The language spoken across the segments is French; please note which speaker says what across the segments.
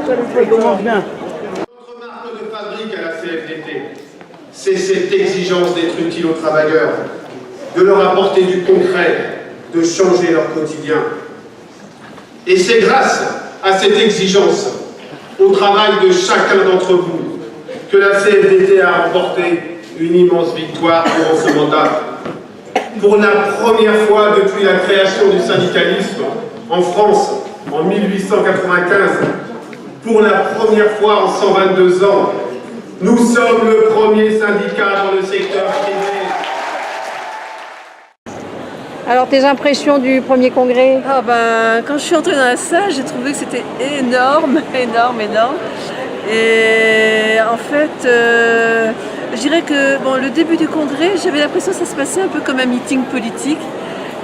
Speaker 1: commence bien.
Speaker 2: Notre marque de fabrique à la CFDT, c'est cette exigence d'être utile aux travailleurs, de leur apporter du concret, de changer leur quotidien. Et c'est grâce à cette exigence, au travail de chacun d'entre vous, que la CFDT a remporté une immense victoire durant ce mandat. Pour la première fois depuis la création du syndicalisme en France en 1895, pour la première fois en 122 ans, nous sommes le premier syndicat dans le secteur privé.
Speaker 3: Alors, tes impressions du premier congrès?
Speaker 4: Quand je suis entrée dans la salle, j'ai trouvé que c'était énorme. Et en fait, je dirais que le début du congrès, j'avais l'impression que ça se passait un peu comme un meeting politique.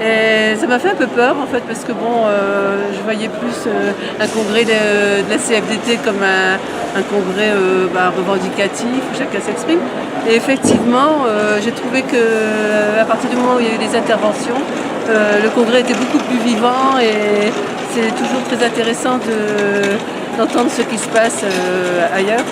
Speaker 4: Et ça m'a fait un peu peur en fait, parce que je voyais plus un congrès de la CFDT comme un congrès revendicatif où chacun s'exprime. Et effectivement, j'ai trouvé qu'à partir du moment où il y a eu des interventions, le congrès était beaucoup plus vivant et c'est toujours très intéressant d'entendre ce qui se passe ailleurs.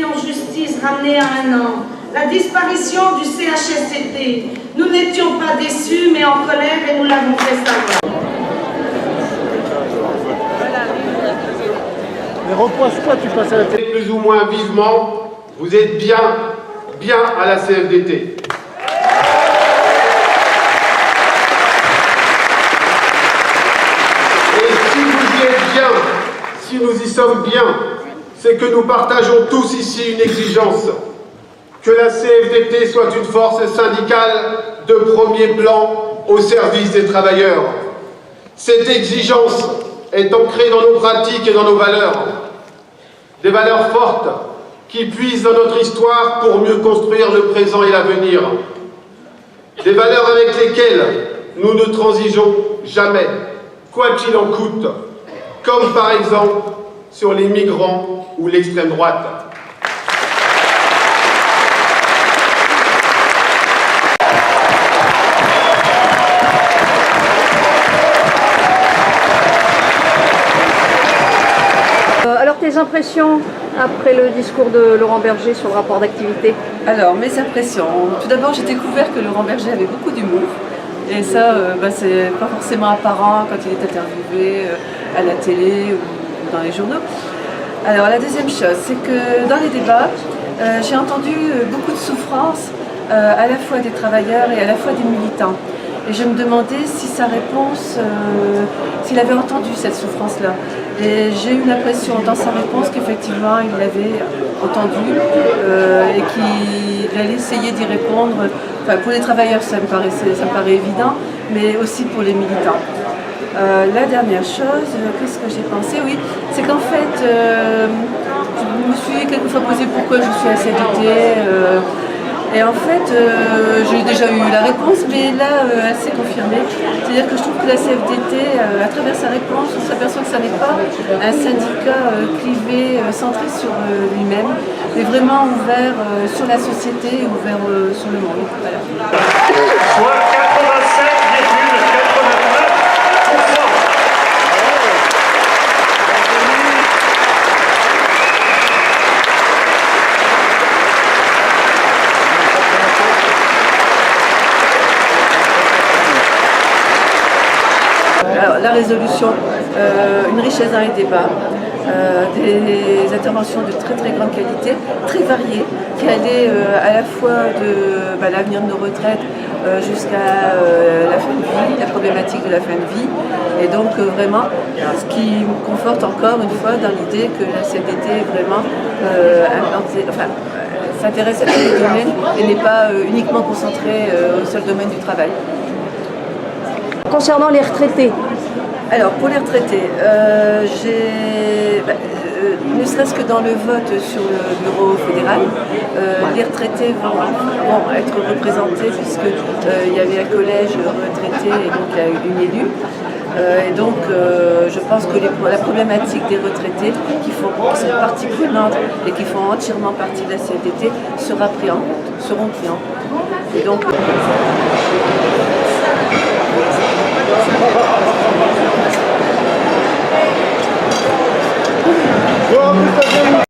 Speaker 5: En justice ramenée à 1 an, la disparition du CHSCT. Nous n'étions pas déçus mais en colère et nous l'avons fait savoir.
Speaker 1: Mais reproche-toi, tu passes à la télé.
Speaker 2: Plus ou moins vivement, vous êtes bien à la CFDT. Et si vous y êtes bien, si nous y sommes bien, c'est que nous partageons tous ici une exigence, que la CFDT soit une force syndicale de premier plan au service des travailleurs. Cette exigence est ancrée dans nos pratiques et dans nos valeurs. Des valeurs fortes qui puisent dans notre histoire pour mieux construire le présent et l'avenir. Des valeurs avec lesquelles nous ne transigeons jamais, quoi qu'il en coûte, comme par exemple sur les migrants ou l'extrême droite.
Speaker 3: Alors, tes impressions après le discours de Laurent Berger sur le rapport d'activité?
Speaker 4: Alors, mes impressions. Tout d'abord, j'ai découvert que Laurent Berger avait beaucoup d'humour. Et ça, c'est pas forcément apparent quand il est interviewé à la télé ou dans les journaux. Alors, la deuxième chose, c'est que dans les débats, j'ai entendu beaucoup de souffrance à la fois des travailleurs et à la fois des militants. Et je me demandais si sa réponse, s'il avait entendu cette souffrance-là. Et j'ai eu l'impression dans sa réponse qu'effectivement il l'avait entendu et qu'il allait essayer d'y répondre. Enfin, pour les travailleurs, ça me paraît évident, mais aussi pour les militants. La dernière chose, qu'est-ce que j'ai pensé? Oui, c'est qu'en fait, je me suis quelquefois posé pourquoi je suis à CFDT. Et en fait, j'ai déjà eu la réponse, mais là, elle s'est confirmée. C'est-à-dire que je trouve que la CFDT, à travers sa réponse, on s'aperçoit que ça n'est pas un syndicat clivé, centré sur lui-même, mais vraiment ouvert sur la société et ouvert sur le monde. Voilà.
Speaker 6: Soit 87,89%.
Speaker 4: Alors, la résolution, une richesse dans les débats, des interventions de très très grande qualité, très variées, qui allaient à la fois de l'avenir de nos retraites jusqu'à la fin de vie, la problématique de la fin de vie. Et donc vraiment, ce qui me conforte encore une fois dans l'idée que la CFDT est vraiment s'intéresse à tous les domaines et n'est pas uniquement concentrée au seul domaine du travail.
Speaker 3: Concernant les retraités?
Speaker 4: Alors pour les retraités, ne serait-ce que dans le vote sur le bureau fédéral, les retraités vont être représentés puisqu'il y avait un collège retraité et donc une élue. Et donc, je pense que la problématique des retraités qui sont partie prenante et qui font entièrement partie de la CFDT seront pris en compte. Et donc,